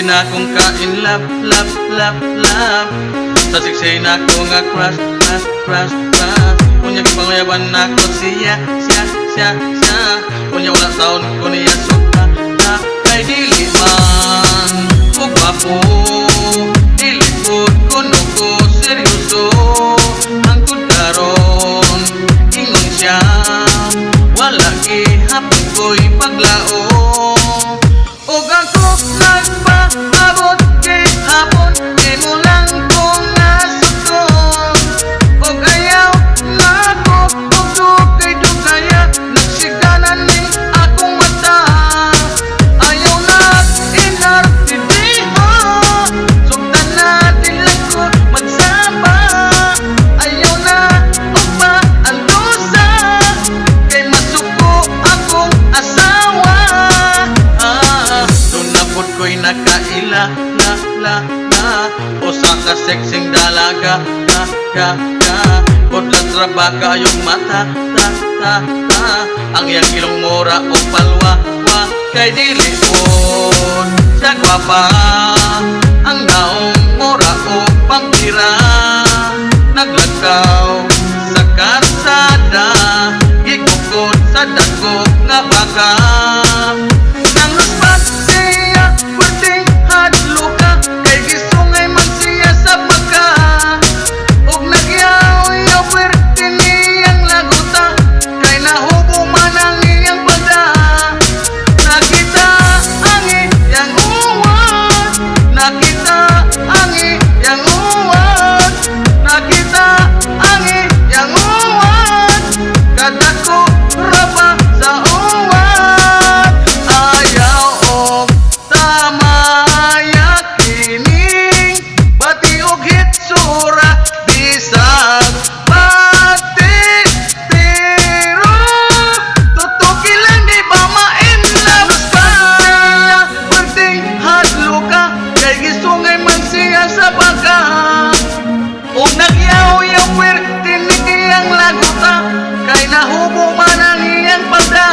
Siksi na kong kain love, love, love, love. Sa siksi na ko nga crush, crush, crush, crush. Unya kipangayaban na ko siya, siya, siya, siya. Unya wala taon ko niya suka na kay dili man ko gwapo. Dili pod kuno ko seryoso. Ang kudaron ingon siya, wala gihapon ko'y paglaom. Og ako nagpaabot kay hapon, di mo lang ko nasuton. Og ayaw na ko, og dugay dugaya, nagsiganan ning akong mata. Ayaw na inartidiho, sugdan na dilag ko magsama. Ayaw na ugma andusa, kay masuko akong asawa. Dunapod ko'y nakaila, la, la, la. Usa ka sexing dalaga, ka, ka, ka. Podlat raba kayong mata, ta, ta, ta. Ang iyang ilong mura o palwa, wa. Kay dili pod sa gwapa. Ang naong mura o pampira. Naglakaw sa karsada, gikukod sa dagko nga baka. Nang luspat siya, pwedeng hadluka, kay gisungay man siya sa baka. Og nagyaw-yaw pwerte niyang laguta, kay nahubo man ang iyang pada. Nakita ang iyang uwat, nakita ang iyang uwat, nakita ang iyang uwat, kadako raba sa uwat. Ayaw og tamaya kining bati og hitsura, bisag patitiro. Tutuki lang di ba ma-inlove pa siya, pwedeng hadluka, kay gisungay man siya sa baka. Og nagyaw-yaw pwerte niyang laguta, kay nahubo man ang iyang pada.